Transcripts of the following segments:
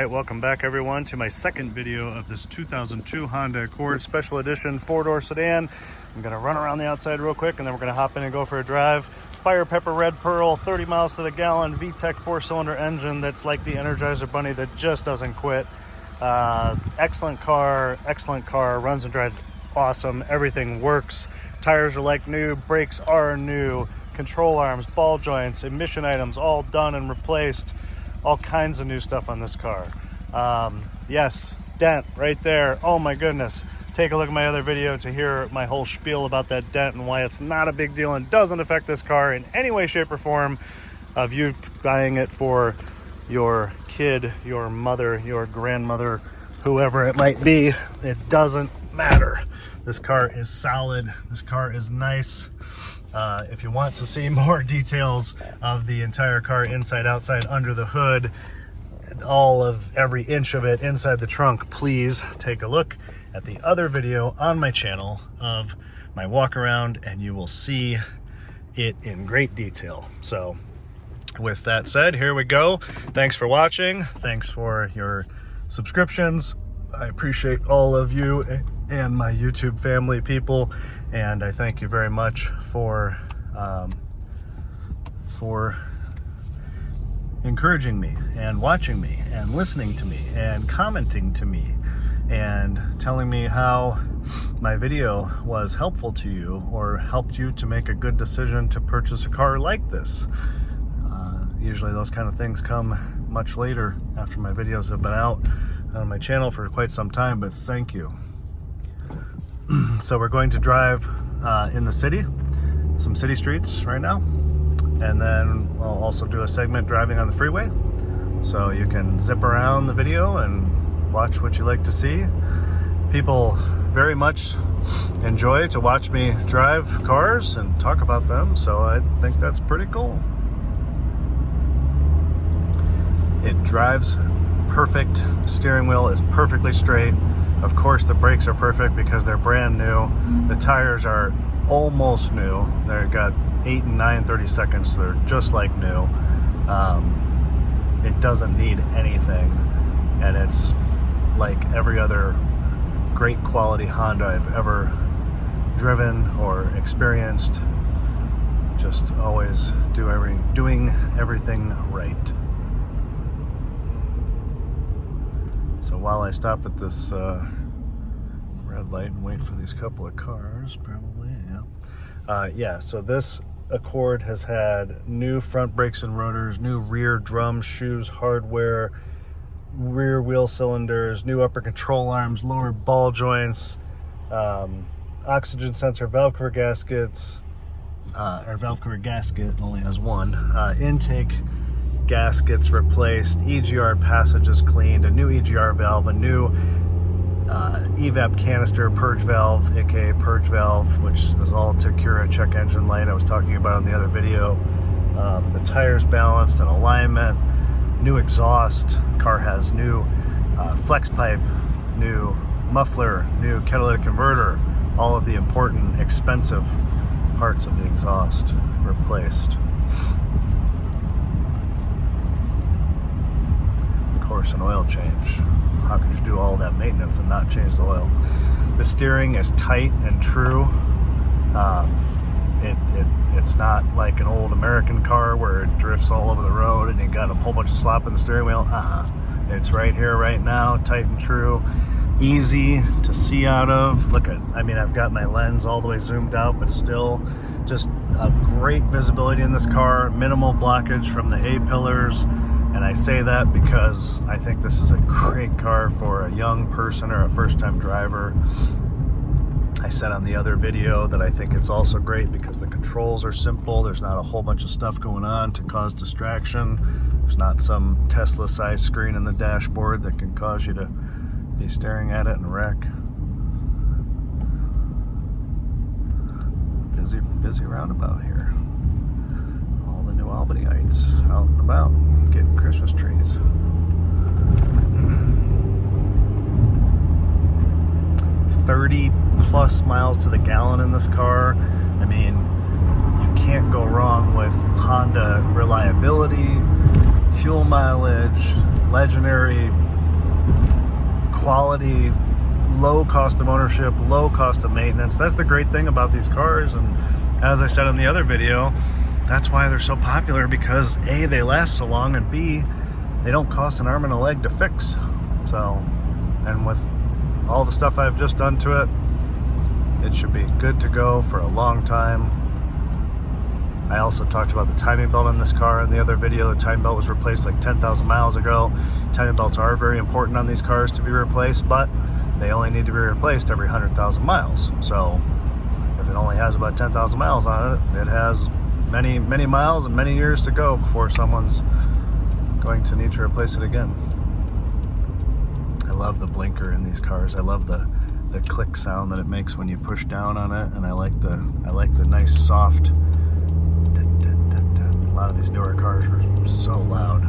right, welcome back everyone to my second video of this 2002 Honda Accord Special Edition 4-door sedan. I'm gonna run around the outside real quick and then we're gonna hop in and go for a drive. Fire Pepper Red Pearl, 30 miles to the gallon, VTEC 4-cylinder engine that's like the Energizer Bunny that just doesn't quit. Excellent car, runs and drives awesome. Everything works. Tires are like new, brakes are new, control arms, ball joints, emission items all done and replaced. All kinds of new stuff on this car. Yes, dent right there. Oh my goodness. Take a look at my other video to hear my whole spiel about that dent and why it's not a big deal and doesn't affect this car in any way, shape, or form of you buying it for your kid, your mother, your grandmother, whoever it might be. It doesn't matter. This car is solid. This car is nice. If you want to see more details of the entire car, inside, outside, under the hood, all of every inch of it inside the trunk, please take a look at the other video on my channel of my walk around and you will see it in great detail. So with that said, here we go. Thanks for watching. Thanks for your subscriptions. I appreciate all of you and my YouTube family people, and I thank you very much for encouraging me and watching me and listening to me and commenting to me and telling me how my video was helpful to you or helped you to make a good decision to purchase a car like this. Usually those kind of things come much later after my videos have been out on my channel for quite some time, but thank you. So we're going to drive in the city, some city streets right now, and then I'll also do a segment driving on the freeway, so you can zip around the video and watch what you like to see. People very much enjoy to watch me drive cars and talk about them, so I think that's pretty cool. It drives perfect. The steering wheel is perfectly straight. Of course the brakes are perfect because they're brand new. The tires are almost new. They've got 8 and 9 32nds, so they're just like new. It doesn't need anything, and it's like every other great quality Honda I've ever driven or experienced. Just always doing everything right. So while I stop at this red light and wait for these couple of cars, probably, yeah. So this Accord has had new front brakes and rotors, new rear drum shoes, hardware, rear wheel cylinders, new upper control arms, lower ball joints, oxygen sensor valve cover gaskets, or valve cover gasket only has one, intake gaskets replaced, EGR passages cleaned, a new EGR valve, a new evap canister purge valve, aka purge valve, which is all to cure a check engine light I was talking about in the other video. The tires balanced and alignment, new exhaust. Car has new flex pipe, new muffler, new catalytic converter, all of the important expensive parts of the exhaust replaced. Of course, an oil change. How could you do all that maintenance and not change the oil? The steering is tight and true. It's not like an old American car where it drifts all over the road and you got a whole bunch of slop in the steering wheel. It's right here, right now, tight and true. Easy to see out of. Look at, I've got my lens all the way zoomed out, but still just a great visibility in this car. Minimal blockage from the A-pillars. And I say that because I think this is a great car for a young person or a first-time driver. I said on the other video that I think it's also great because the controls are simple. There's not a whole bunch of stuff going on to cause distraction. There's not some Tesla-sized screen in the dashboard that can cause you to be staring at it and wreck. Busy roundabout here. New Albanyites out and about getting Christmas trees. 30 plus miles to the gallon in this car. You can't go wrong with Honda reliability, fuel mileage, legendary quality, low cost of ownership, low cost of maintenance. That's the great thing about these cars. And as I said in the other video, that's why they're so popular, because A, they last so long, and B, they don't cost an arm and a leg to fix. So, and with all the stuff I've just done to it, it should be good to go for a long time. I also talked about the timing belt on this car in the other video. The timing belt was replaced like 10,000 miles ago. Timing belts are very important on these cars to be replaced, but they only need to be replaced every 100,000 miles. So if it only has about 10,000 miles on it, it has many, many miles and many years to go before someone's going to need to replace it again. I love the blinker in these cars. I love the click sound that it makes when you push down on it, and I like the nice soft. A lot of these newer cars are so loud.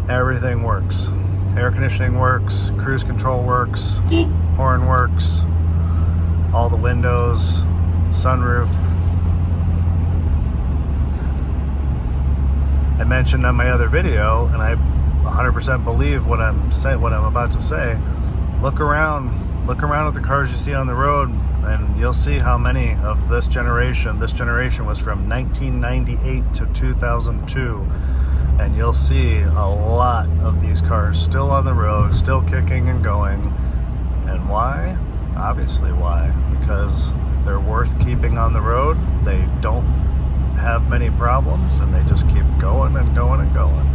Everything works. Air conditioning works, cruise control works, horn works, all the windows, sunroof. I mentioned on my other video, and I 100% believe what I'm about to say. Look around at the cars you see on the road, and you'll see how many of this generation was from 1998 to 2002, and you'll see a lot of these cars still on the road, still kicking and going. And why? Obviously why? Because they're worth keeping on the road. They don't have many problems, and they just keep going and going and going.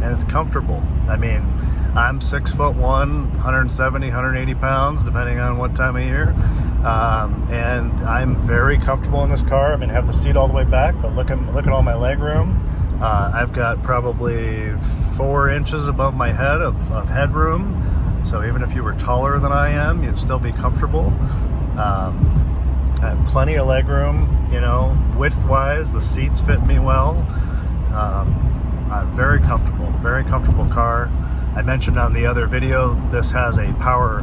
And it's comfortable. I mean, I'm 6'1", 170, 180 pounds, depending on what time of year. And I'm very comfortable in this car. I mean, I have the seat all the way back, but look at all my leg room. I've got probably 4 inches above my head of headroom. So even if you were taller than I am, you'd still be comfortable. I have plenty of leg room, you know, width-wise. The seats fit me well. Very comfortable car. I mentioned on the other video, this has a power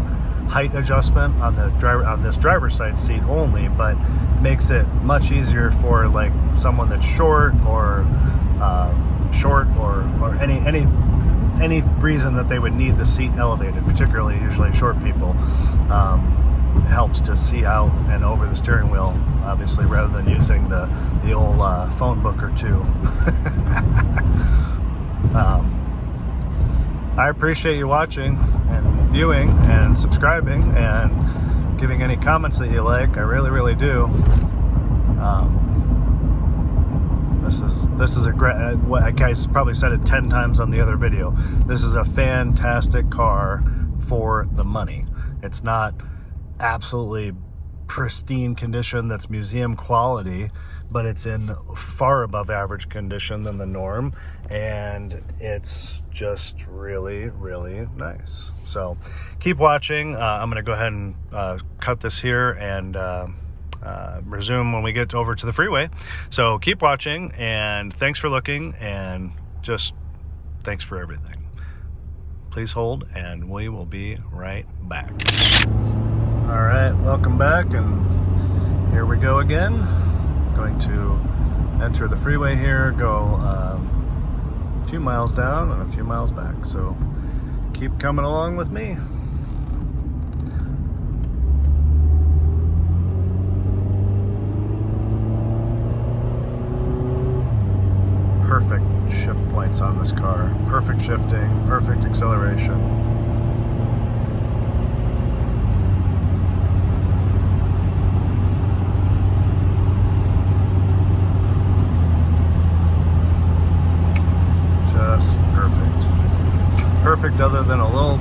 height adjustment on this driver's side seat only, but makes it much easier for like someone that's short or any reason that they would need the seat elevated, particularly usually short people. It helps to see out and over the steering wheel, obviously, rather than using the old phone book or two. I appreciate you watching and viewing and subscribing and giving any comments that you like. I really, really do. This is a great. I guys probably said it 10 times on the other video. This is a fantastic car for the money. It's not absolutely pristine condition that's museum quality, but it's in far above average condition than the norm, and it's just really, really nice. So keep watching. I'm going to go ahead and cut this here and resume when we get over to the freeway. So keep watching, and thanks for looking, and just thanks for everything. Please hold, and we will be right back. All right, welcome back, and here we go again. Going to enter the freeway here, go a few miles down and a few miles back. So keep coming along with me. Perfect shift points on this car. Perfect shifting, perfect acceleration. Perfect other than a little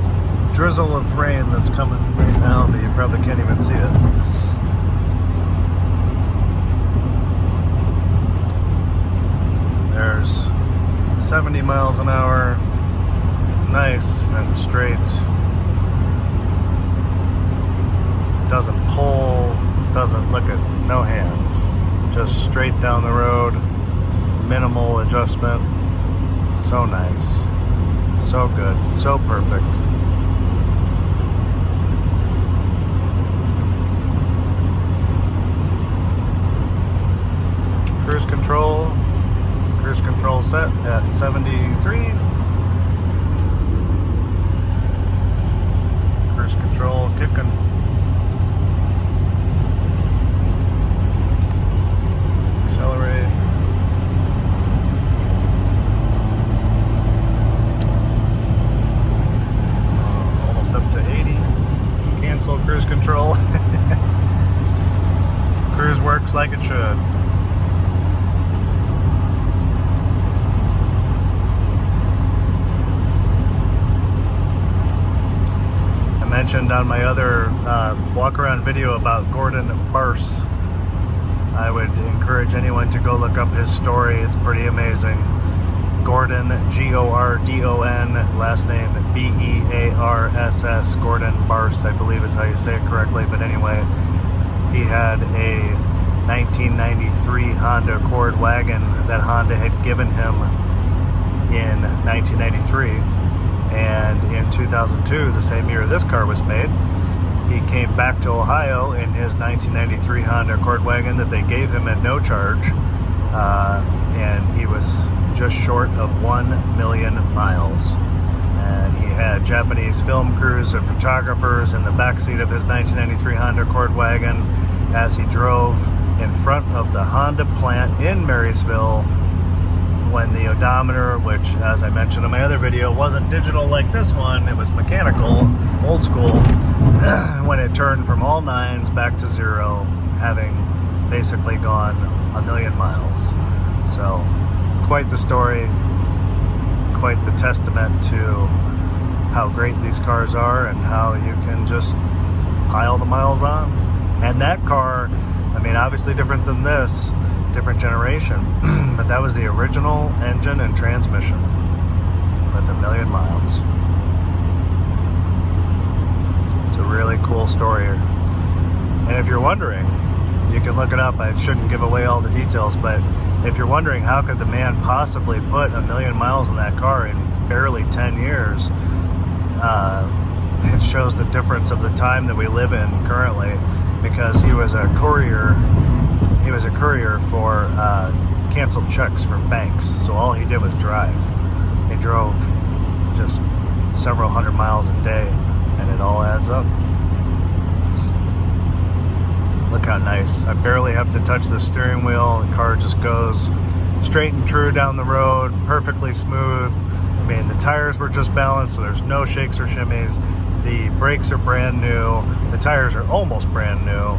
drizzle of rain that's coming right now, but you probably can't even see it. There's 70 miles an hour, nice and straight. Doesn't pull, doesn't look at no hands. Just straight down the road, minimal adjustment. So nice. So good, so perfect. Cruise control, control set at 73. Cruise control kicking. Accelerate. Almost up to 80. Cancel cruise control. Cruise works like it should. I mentioned on my other walk around video about Gordon Barse. I would encourage anyone to go look up his story. It's pretty amazing. Gordon, Gordon, last name Bearss, Gordon Barse, I believe is how you say it correctly. But anyway, he had a 1993 Honda Accord wagon that Honda had given him in 1993. And in 2002, the same year this car was made, he came back to Ohio in his 1993 Honda Accord wagon that they gave him at no charge. And he was just short of 1 million miles. And he had Japanese film crews of photographers in the backseat of his 1993 Honda Accord wagon as he drove in front of the Honda plant in Marysville when the odometer, which as I mentioned in my other video wasn't digital like this one, it was mechanical, old school, when it turned from all nines back to zero, having basically gone 1 million miles. So quite the story, quite the testament to how great these cars are and how you can just pile the miles on. And that car, I mean, obviously different than this, different generation, but that was the original engine and transmission with 1 million miles. It's a really cool story. And if you're wondering, you can look it up. I shouldn't give away all the details, but if you're wondering how could the man possibly put 1 million miles in that car in barely 10 years, it shows the difference of the time that we live in currently, because he was a courier. He was a courier for canceled checks from banks. So all he did was drive. He drove just several hundred miles a day, and it all adds up. Look how nice. I barely have to touch the steering wheel. The car just goes straight and true down the road, perfectly smooth. I mean, the tires were just balanced, so there's no shakes or shimmies. The brakes are brand new. The tires are almost brand new.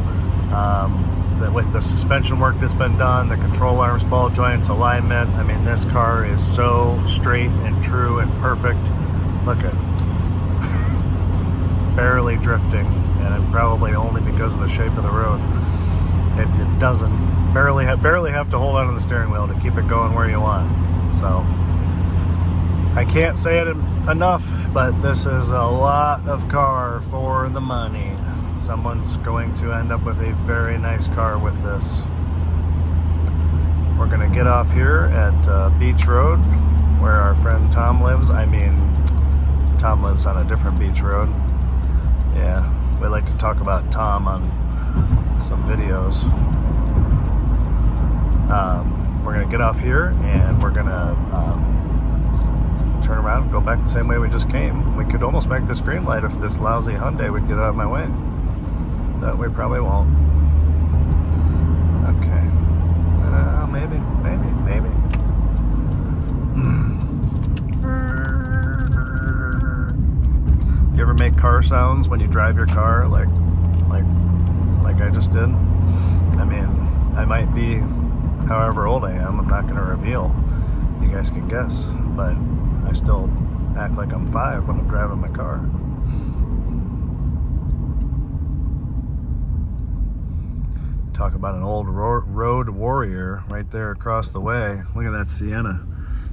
With the suspension work that's been done, the control arms, ball joints, alignment, I mean, this car is so straight and true and perfect. Look at barely drifting, and probably only because of the shape of the road. It doesn't barely have to hold on to the steering wheel to keep it going where you want. So I can't say it enough, but this is a lot of car for the money. Someone's going to end up with a very nice car with this. We're going to get off here at Beach Road, where our friend Tom lives. I mean, Tom lives on a different beach road. Yeah, we like to talk about Tom on some videos. We're going to get off here, and we're going to turn around and go back the same way we just came. We could almost make this green light if this lousy Hyundai would get out of my way. That we probably won't. Okay. Maybe. You ever make car sounds when you drive your car, like I just did? I mean, I might be however old I am. I'm not going to reveal. You guys can guess, but I still act like I'm 5 when I'm driving my car. Talk about an old road warrior right there across the way. Look at that Sienna.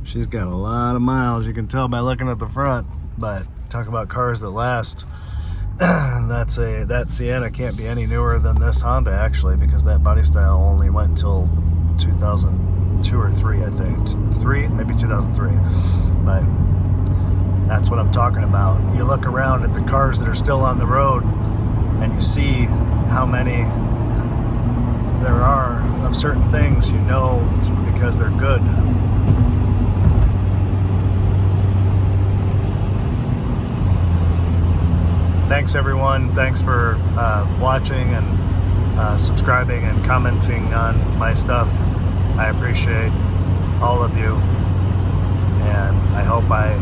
She's got a lot of miles. You can tell by looking at the front, but talk about cars that last. That Sienna can't be any newer than this Honda, actually, because that body style only went until 2002 or 3, I think. 3, maybe 2003. But that's what I'm talking about. You look around at the cars that are still on the road, and you see how many there are of certain things, you know it's because they're good. Thanks everyone. Thanks for watching and subscribing and commenting on my stuff. I appreciate all of you, and I hope I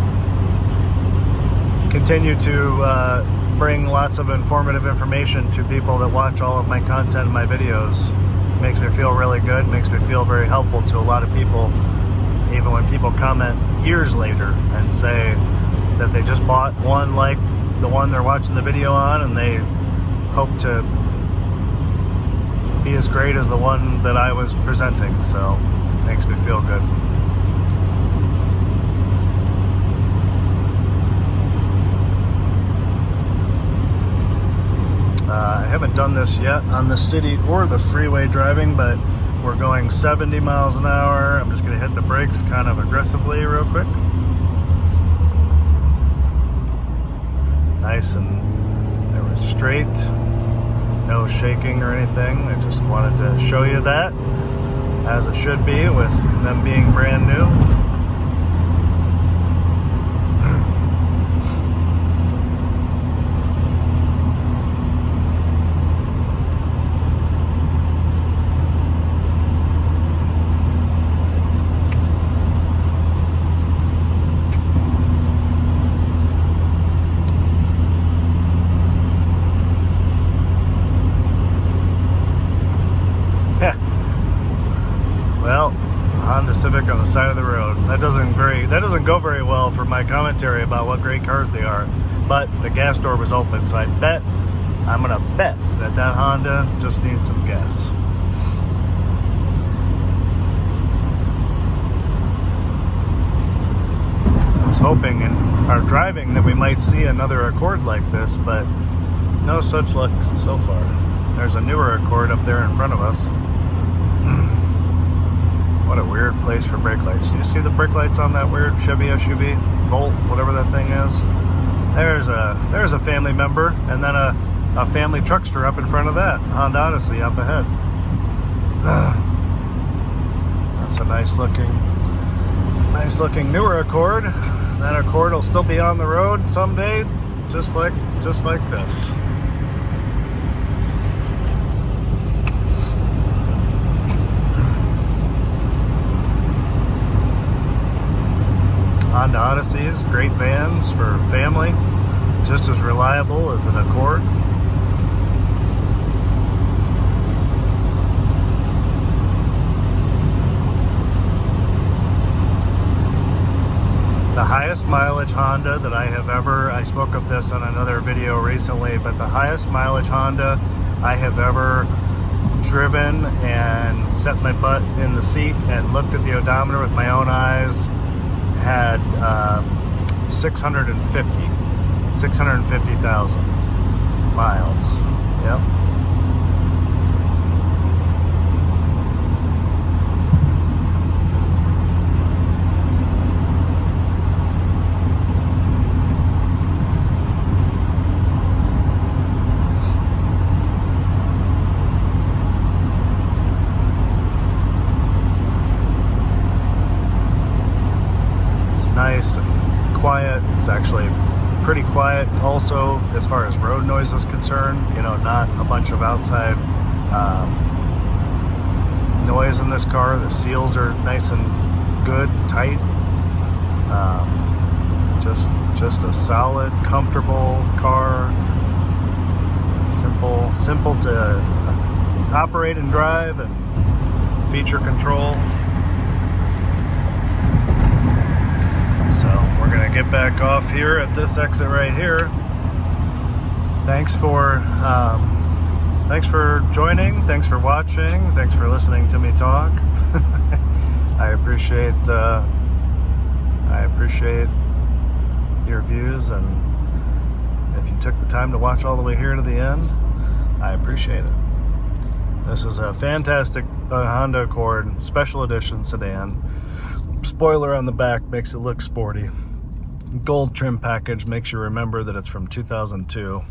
continue to bring lots of informative information to people that watch all of my content and my videos. Makes me feel really good, makes me feel very helpful to a lot of people, even when people comment years later and say that they just bought one like the one they're watching the video on, and they hope to be as great as the one that I was presenting. So makes me feel good. I haven't done this yet on the city or the freeway driving, but we're going 70 miles an hour. I'm just going to hit the brakes kind of aggressively real quick. Nice, and they were straight, no shaking or anything. I just wanted to show you that, as it should be with them being brand new. Well, Honda Civic on the side of the road. That doesn't go very well for my commentary about what great cars they are. But the gas door was open, so I'm gonna bet that Honda just needs some gas. I was hoping in our driving that we might see another Accord like this, but no such luck so far. There's a newer Accord up there in front of us. What a weird place for brake lights. Do you see the brake lights on that weird Chevy SUV? Volt, whatever that thing is. There's a family member, and then a family truckster up in front of that. Honda Odyssey up ahead. That's a nice looking newer Accord. That Accord will still be on the road someday, just like this. Honda Odysseys, great vans for family, just as reliable as an Accord. The highest mileage Honda that I have ever, I spoke of this on another video recently, but the highest mileage Honda I have ever driven and set my butt in the seat and looked at the odometer with my own eyes had 650,000 miles. Yep. Nice and quiet. It's actually pretty quiet also as far as road noise is concerned. You know, not a bunch of outside noise in this car. The seals are nice and good, tight. Just a solid, comfortable car. Simple to operate and drive, and feature control. So we're gonna get back off here at this exit right here. Thanks for joining. Thanks for watching. Thanks for listening to me talk. I appreciate your views, and if you took the time to watch all the way here to the end, I appreciate it. This is a fantastic Honda Accord Special Edition sedan. Spoiler on the back makes it look sporty. Gold trim package makes you remember that it's from 2002.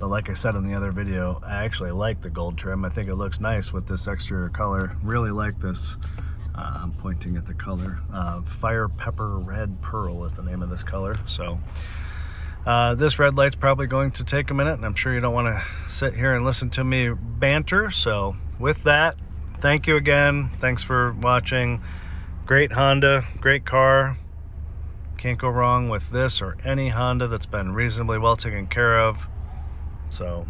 But like I said in the other video, I actually like the gold trim. I think it looks nice with this extra color. Really like this. I'm pointing at the color. Fire Pepper Red Pearl is the name of this color. So this red light's probably going to take a minute, and I'm sure you don't want to sit here and listen to me banter. So with that, thank you again. Thanks for watching. Great Honda, great car. Can't go wrong with this or any Honda that's been reasonably well taken care of. So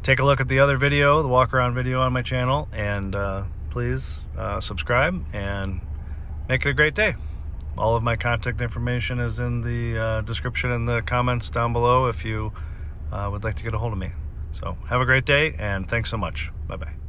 take a look at the other video, the walk around video on my channel, and please subscribe and make it a great day. All of my contact information is in the description and the comments down below if you would like to get a hold of me. So have a great day, and thanks so much. Bye-bye.